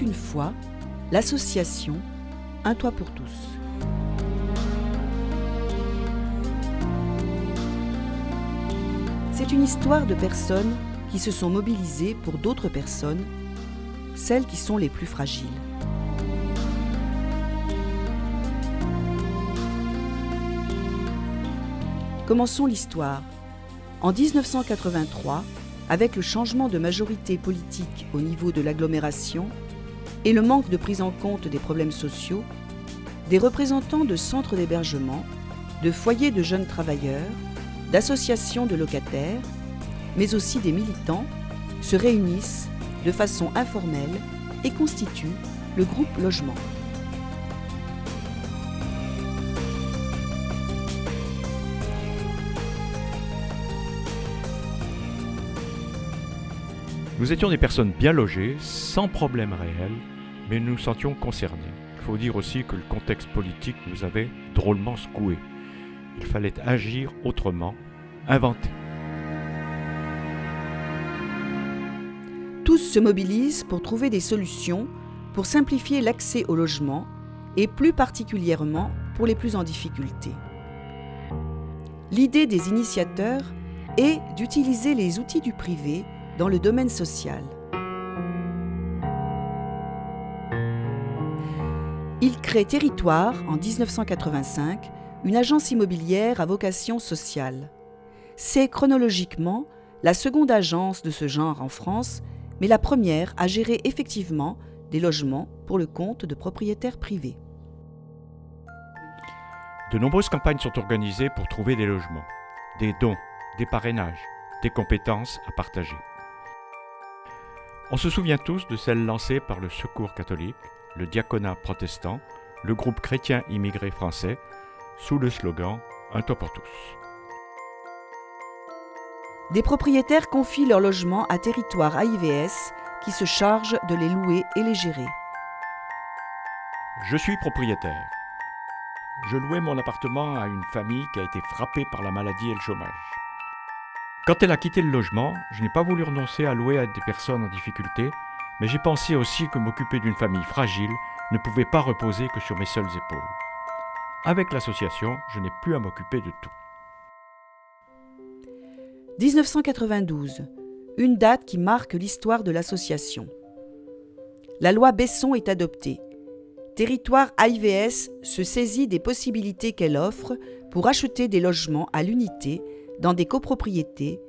une fois l'association Un toit pour tous. C'est une histoire de personnes qui se sont mobilisées pour d'autres personnes, celles qui sont les plus fragiles. Commençons l'histoire. En 1983, avec le changement de majorité politique au niveau de l'agglomération et le manque de prise en compte des problèmes sociaux, des représentants de centres d'hébergement, de foyers de jeunes travailleurs, d'associations de locataires, mais aussi des militants, se réunissent de façon informelle et constituent le groupe Logement. Nous étions des personnes bien logées, sans problème réel, mais nous nous sentions concernés. Il faut dire aussi que le contexte politique nous avait drôlement secoués. Il fallait agir autrement, inventer. Tous se mobilisent pour trouver des solutions pour simplifier l'accès au logement et plus particulièrement pour les plus en difficulté. L'idée des initiateurs est d'utiliser les outils du privé dans le domaine social. Ils créent Territoire en 1985, une agence immobilière à vocation sociale. C'est chronologiquement la seconde agence de ce genre en France, mais la première à gérer effectivement des logements pour le compte de propriétaires privés. De nombreuses campagnes sont organisées pour trouver des logements, des dons, des parrainages, des compétences à partager. On se souvient tous de celles lancées par le Secours catholique, le Diaconat protestant, le groupe chrétien immigré français, sous le slogan « Un toit pour tous ». Des propriétaires confient leur logement à Territoire AIVS qui se charge de les louer et les gérer. Je suis propriétaire. Je louais mon appartement à une famille qui a été frappée par la maladie et le chômage. Quand elle a quitté le logement, je n'ai pas voulu renoncer à louer à des personnes en difficulté, mais j'ai pensé aussi que m'occuper d'une famille fragile ne pouvait pas reposer que sur mes seules épaules. Avec l'association, je n'ai plus à m'occuper de tout. 1992, une date qui marque l'histoire de l'association. La loi Besson est adoptée. Territoire AIVS se saisit des possibilités qu'elle offre pour acheter des logements à l'unité dans des copropriétés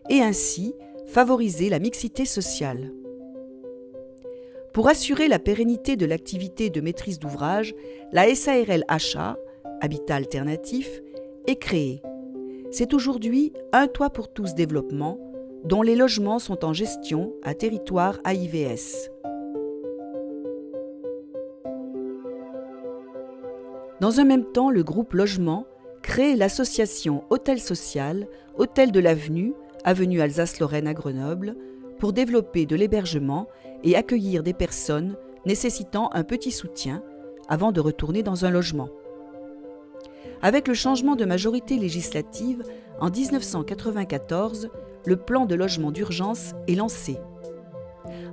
et ainsi favoriser la mixité sociale. Pour assurer la pérennité de l'activité de maîtrise d'ouvrage, la SARL Achat, Habitat Alternatif, est créée. C'est aujourd'hui Un toit pour tous développement, dont les logements sont en gestion à Territoire AIVS. Dans un même temps, le groupe Logement crée l'association Hôtel Social, Hôtel de l'Avenue, avenue Alsace-Lorraine à Grenoble, pour développer de l'hébergement et accueillir des personnes nécessitant un petit soutien avant de retourner dans un logement. Avec le changement de majorité législative, en 1994, le plan de logement d'urgence est lancé.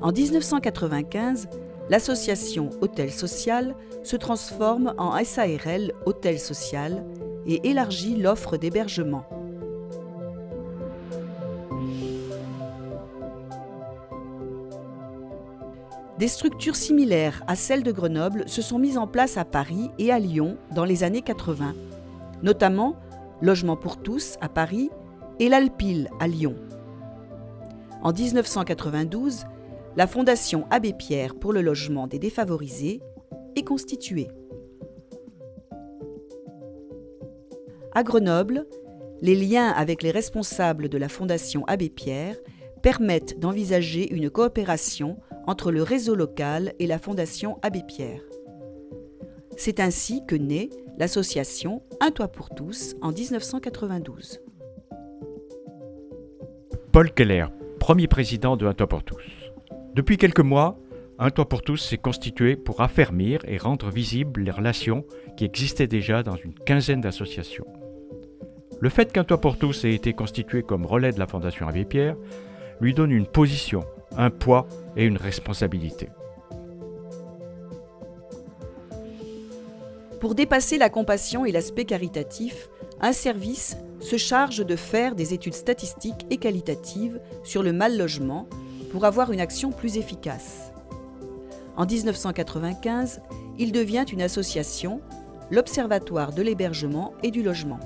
En 1995, l'association Hôtel Social se transforme en SARL Hôtel Social et élargit l'offre d'hébergement. Des structures similaires à celles de Grenoble se sont mises en place à Paris et à Lyon dans les années 80, notamment Logement pour tous à Paris et l'Alpil à Lyon. En 1992, la Fondation Abbé Pierre pour le logement des défavorisés est constituée. À Grenoble, les liens avec les responsables de la Fondation Abbé Pierre permettent d'envisager une coopération entre le réseau local et la Fondation Abbé Pierre. C'est ainsi que naît l'association Un toit pour tous en 1992. Paul Keller, premier président de Un toit pour tous. Depuis quelques mois, Un toit pour tous s'est constitué pour affermir et rendre visibles les relations qui existaient déjà dans une quinzaine d'associations. Le fait qu'Un toit pour tous ait été constitué comme relais de la Fondation Abbé Pierre lui donne une position, un poids et une responsabilité. Pour dépasser la compassion et l'aspect caritatif, un service se charge de faire des études statistiques et qualitatives sur le mal-logement pour avoir une action plus efficace. En 1995, il devient une association, l'Observatoire de l'hébergement et du logement.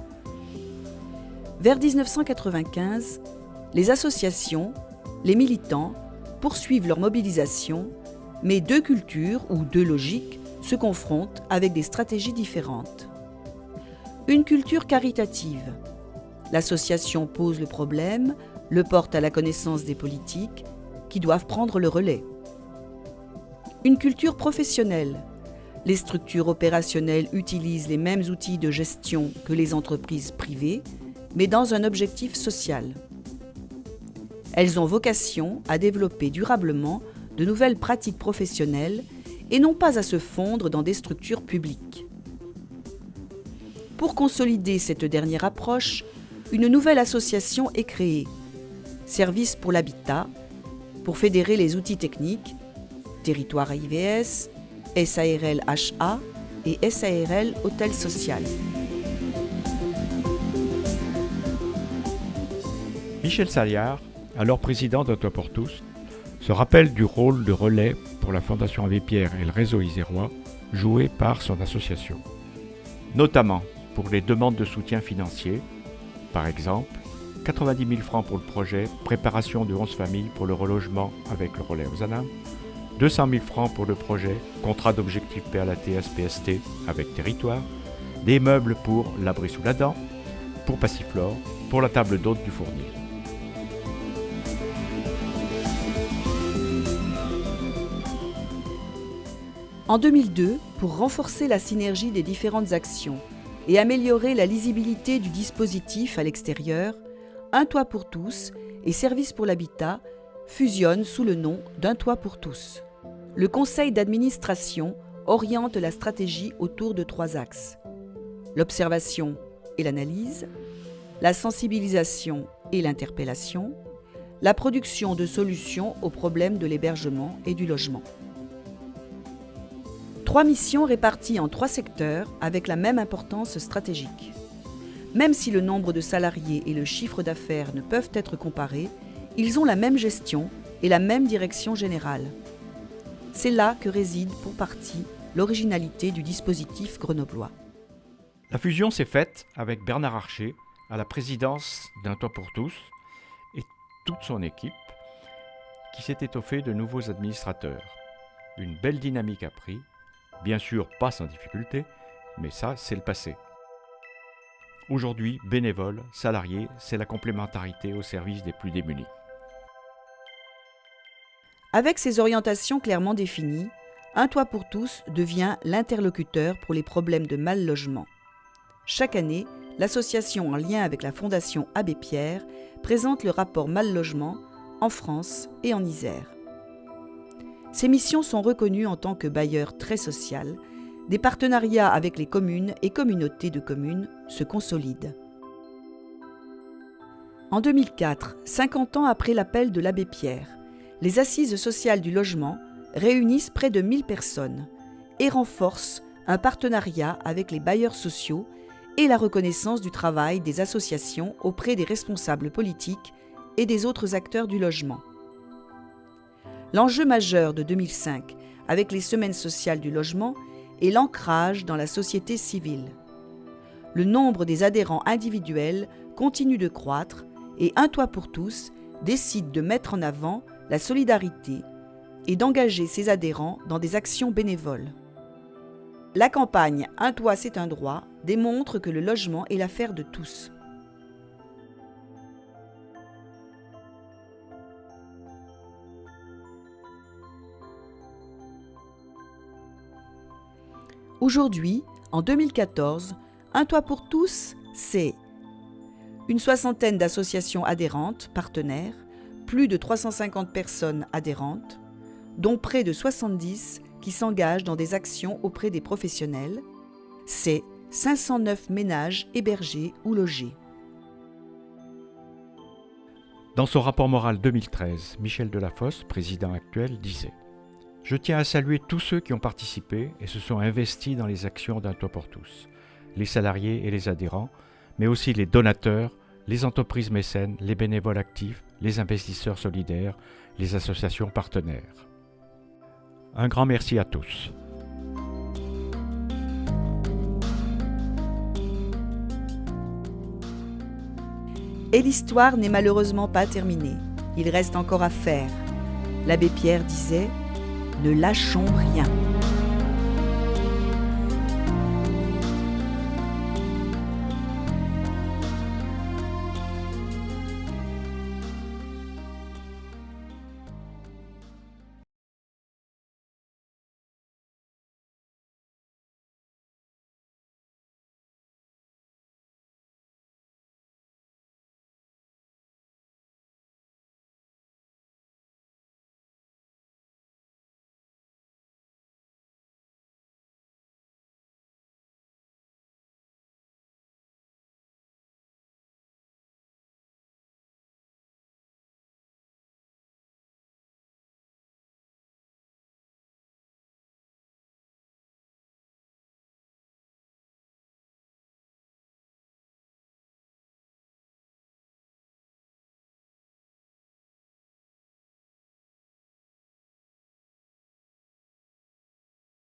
Vers 1995, les associations, les militants poursuivent leur mobilisation, mais deux cultures ou deux logiques se confrontent avec des stratégies différentes. Une culture caritative. L'association pose le problème, le porte à la connaissance des politiques, qui doivent prendre le relais. Une culture professionnelle. Les structures opérationnelles utilisent les mêmes outils de gestion que les entreprises privées, mais dans un objectif social. Elles ont vocation à développer durablement de nouvelles pratiques professionnelles et non pas à se fondre dans des structures publiques. Pour consolider cette dernière approche, une nouvelle association est créée, Service pour l'habitat, pour fédérer les outils techniques, Territoire AIVS, SARL HA et SARL Hôtel Social. Michel Saliard, alors président d'Un Toit pour tous, se rappelle du rôle de relais pour la Fondation Abbé Pierre et le réseau isérois joué par son association. Notamment pour les demandes de soutien financier, par exemple 90 000 francs pour le projet Préparation de 11 familles pour le relogement avec le relais Ozanam, 200 000 francs pour le projet Contrat d'objectif PALAT-SPST avec Territoire, des meubles pour l'abri sous la dent, pour Passiflore, pour la table d'hôte du Fournier. En 2002, pour renforcer la synergie des différentes actions et améliorer la lisibilité du dispositif à l'extérieur, Un Toit pour tous et Service pour l'habitat fusionnent sous le nom d'Un Toit pour tous. Le conseil d'administration oriente la stratégie autour de 3 axes: l'observation et l'analyse, la sensibilisation et l'interpellation, la production de solutions aux problèmes de l'hébergement et du logement. 3 missions réparties en 3 secteurs avec la même importance stratégique. Même si le nombre de salariés et le chiffre d'affaires ne peuvent être comparés, ils ont la même gestion et la même direction générale. C'est là que réside pour partie l'originalité du dispositif grenoblois. La fusion s'est faite avec Bernard Archer à la présidence d'Un Toit pour tous et toute son équipe qui s'est étoffée de nouveaux administrateurs. Une belle dynamique a pris. Bien sûr, pas sans difficulté, mais ça, c'est le passé. Aujourd'hui, bénévoles, salariés, c'est la complémentarité au service des plus démunis. Avec ces orientations clairement définies, Un Toit pour tous devient l'interlocuteur pour les problèmes de mal-logement. Chaque année, l'association en lien avec la Fondation Abbé Pierre présente le rapport mal-logement en France et en Isère. Ces missions sont reconnues en tant que bailleur très social. Des partenariats avec les communes et communautés de communes se consolident. En 2004, 50 ans après l'appel de l'Abbé Pierre, les Assises sociales du logement réunissent près de 1000 personnes et renforcent un partenariat avec les bailleurs sociaux et la reconnaissance du travail des associations auprès des responsables politiques et des autres acteurs du logement. L'enjeu majeur de 2005 avec les semaines sociales du logement est l'ancrage dans la société civile. Le nombre des adhérents individuels continue de croître et Un Toit pour tous décide de mettre en avant la solidarité et d'engager ses adhérents dans des actions bénévoles. La campagne Un toit c'est un droit démontre que le logement est l'affaire de tous. Aujourd'hui, en 2014, Un Toit pour tous, c'est une 60aine d'associations adhérentes, partenaires, plus de 350 personnes adhérentes, dont près de 70 qui s'engagent dans des actions auprès des professionnels, c'est 509 ménages hébergés ou logés. Dans son rapport moral 2013, Michel Delafosse, président actuel, disait « Je tiens à saluer tous ceux qui ont participé et se sont investis dans les actions d'un toit pour tous, les salariés et les adhérents, mais aussi les donateurs, les entreprises mécènes, les bénévoles actifs, les investisseurs solidaires, les associations partenaires. Un grand merci à tous. Et l'histoire n'est malheureusement pas terminée. Il reste encore à faire. L'abbé Pierre disait « Ne lâchons rien ».